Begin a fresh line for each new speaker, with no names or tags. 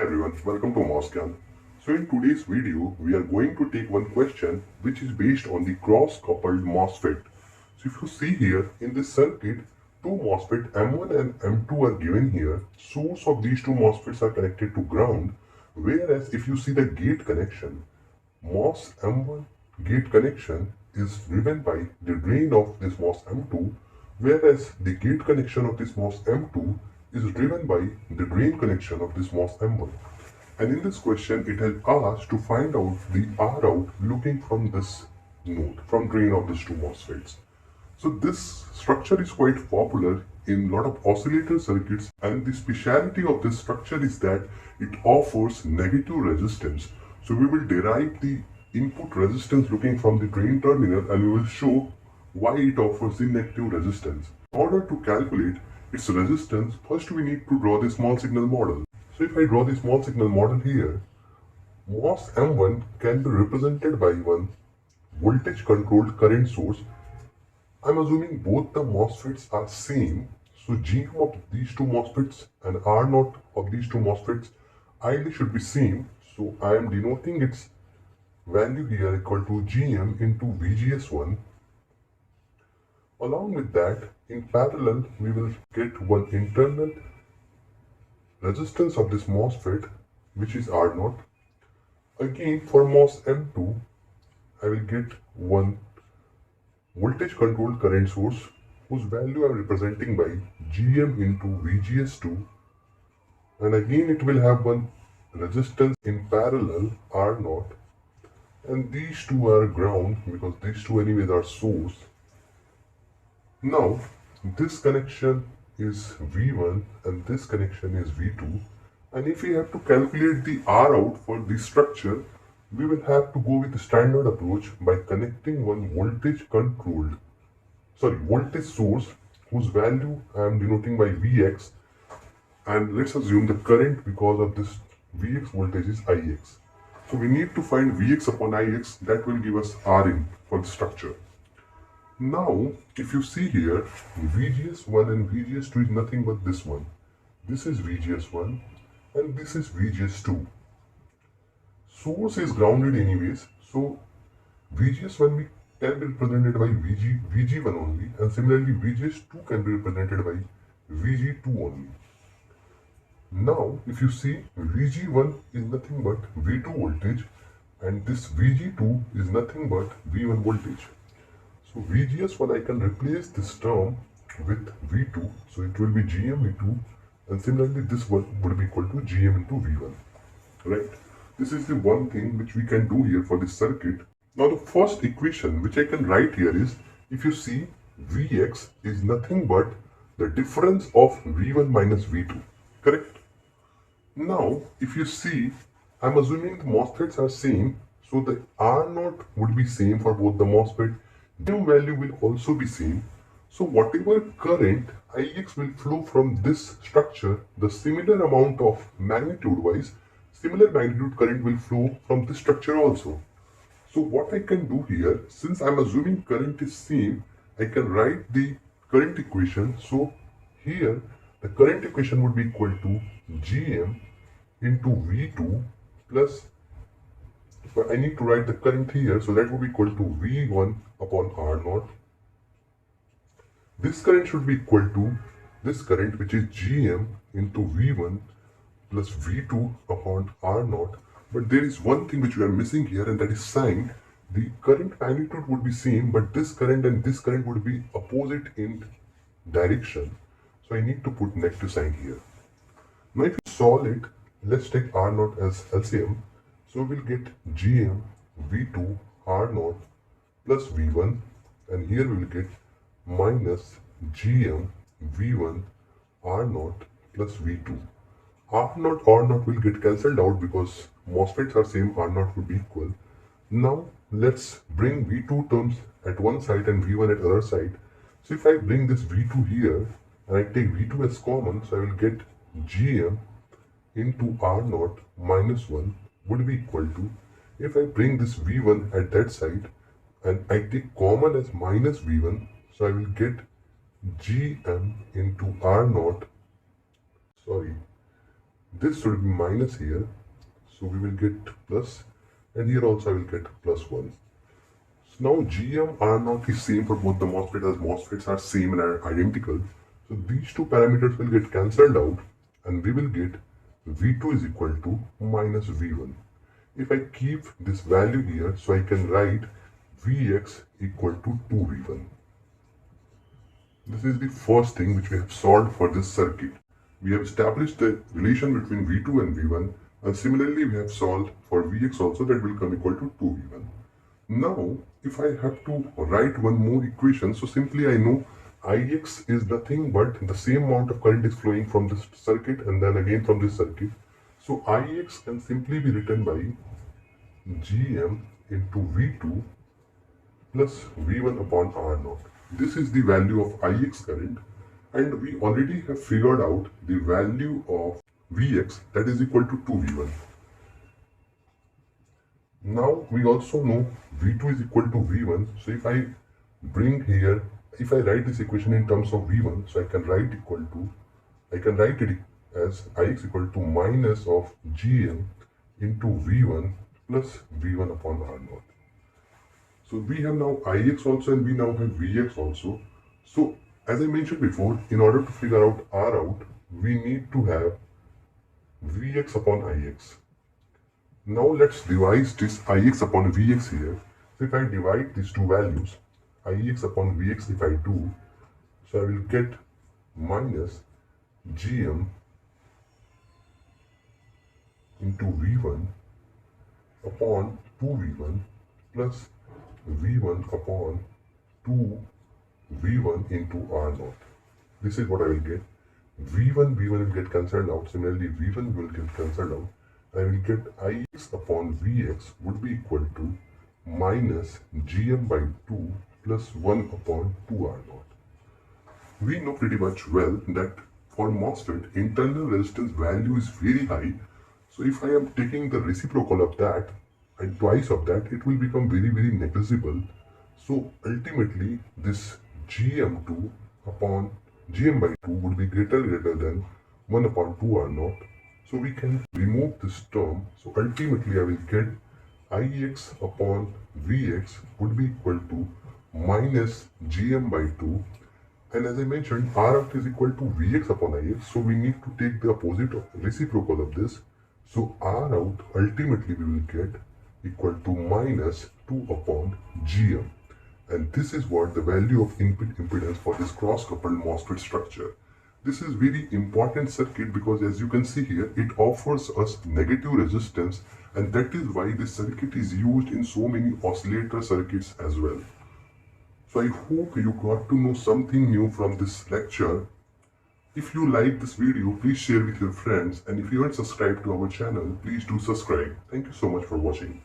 Hi everyone, welcome to MOSFET. So in today's video, we are going to take one question which is based on the cross-coupled MOSFET. So if you see here in this circuit, two MOSFET M1 and M2 are given here. Source of these two MOSFETs are connected to ground, whereas if you see the gate connection, MOS M1 gate connection is driven by the drain of this MOS M2, whereas the gate connection of this MOS M2 is driven by the drain connection of this MOS M1. And in this question, it has asked to find out the R out looking from this node, from drain of these two MOSFETs. So this structure is quite popular in a lot of oscillator circuits, and the speciality of this structure is that it offers negative resistance. So we will derive the input resistance looking from the drain terminal, and we will show why it offers the negative resistance. In order to calculate its resistance, first we need to draw the small signal model. So if I draw the small signal model here, MOS M1 can be represented by one voltage controlled current source. I'm assuming both the MOSFETs are same, so GM of these two MOSFETs and R0 of these two MOSFETs ideally should be same. So I am denoting its value here equal to GM into VGS1. Along with that, in parallel, we will get one internal resistance of this MOSFET, which is R0. Again, for MOS M2, I will get one voltage controlled current source whose value I am representing by GM into VGS2, and again it will have one resistance in parallel R0, and these two are ground because these two anyways are source. Now this connection is V1 and this connection is V2, and if we have to calculate the R out for this structure, we will have to go with the standard approach by connecting one voltage source whose value I am denoting by Vx, and let's assume the current because of this Vx voltage is Ix. So we need to find Vx upon Ix, that will give us Rin for the structure. Now, if you see here, VGS1 and VGS2 is nothing but this one. This is VGS1 and this is VGS2. Source is grounded anyways, so VGS1 can be represented by VG1 only, and similarly VGS2 can be represented by VG2 only. Now, if you see, VG1 is nothing but V2 voltage, and this VG2 is nothing but V1 voltage. So VGS1, I can replace this term with V2, so it will be GM V2, and similarly this one would be equal to GM into V1, right? This is the one thing which we can do here for this circuit. Now the first equation which I can write here is, if you see, Vx is nothing but the difference of V1 minus V2, correct? Now if you see, I'm assuming the MOSFETs are same, so the R0 would be same for both the MOSFET. GM value will also be same. So whatever current Ix will flow from this structure, the similar amount of magnitude wise, similar magnitude current will flow from this structure also. So what I can do here, since I'm assuming current is same, I can write the current equation. So here the current equation would be equal to Gm into V2 plus, I need to write the current here, so that would be equal to V1 upon R0. This current should be equal to this current, which is Gm into V1 plus V2 upon R0. But there is one thing which we are missing here, and that is sign. The current magnitude would be same, but this current and this current would be opposite in direction. So I need to put negative sign here. Now if you solve it, let's take R0 as LCM. So we'll get Gm V2 R0 plus V1, and here we will get minus Gm V1 R0 plus V2. R0 will get cancelled out because MOSFETs are same, R0 will be equal. Now let's bring V2 terms at one side and V1 at other side. So if I bring this V2 here and I take V2 as common, so I will get Gm into R0 minus 1 would be equal to, if I bring this V1 at that side and I take common as minus V1, so I will get Gm into R0, This should be minus here, so we will get plus, and here also I will get plus 1. So now GM R naught is same for both the MOSFET, as MOSFETs are same and are identical. So these two parameters will get cancelled out, and we will get V2 is equal to minus V1. If I keep this value here, so I can write Vx equal to 2V1. This is the first thing which we have solved for this circuit. We have established the relation between V2 and V1, and similarly we have solved for Vx also, that will come equal to 2V1. Now, if I have to write one more equation, so simply I know Ix is nothing but the same amount of current is flowing from this circuit and then again from this circuit. So Ix can simply be written by Gm into V2 plus V1 upon R naught. This is the value of Ix current, and we already have figured out the value of Vx, that is equal to 2V1. Now we also know V2 is equal to V1, so if I bring here, if I write this equation in terms of V1, so I can write it as Ix equal to minus of Gm into V1 plus V1 upon R naught. So we have now Ix also, and we now have Vx also. So as I mentioned before, in order to figure out R out, we need to have Vx upon Ix. Now let's divide this Ix upon Vx here. So if I divide these two values, Ix upon Vx, if I do, so I will get minus Gm into V1 upon 2V1 plus V1 upon 2V1 into R naught. This is what I will get. V1 will get cancelled out. Similarly, V1 will get cancelled out. I will get Ix upon Vx would be equal to minus Gm by 2 plus 1 upon 2R naught. We know pretty much well that for MOSFET, internal resistance value is very high. So if I am taking the reciprocal of that and twice of that, it will become very, very negligible. So ultimately, this Gm2 upon Gm by 2 would be greater than 1 upon 2R naught. So we can remove this term. So ultimately I will get Ix upon Vx would be equal to minus Gm by 2. And as I mentioned, R out is equal to Vx upon Ix. So we need to take the opposite of reciprocal of this. So R out ultimately we will get equal to minus 2 upon Gm. And this is what the value of input impedance for this cross-coupled MOSFET structure. This is very important circuit because as you can see here, it offers us negative resistance, and that is why this circuit is used in so many oscillator circuits as well. So I hope you got to know something new from this lecture. If you like this video, please share with your friends, and if you haven't subscribed to our channel, please do subscribe. Thank you so much for watching.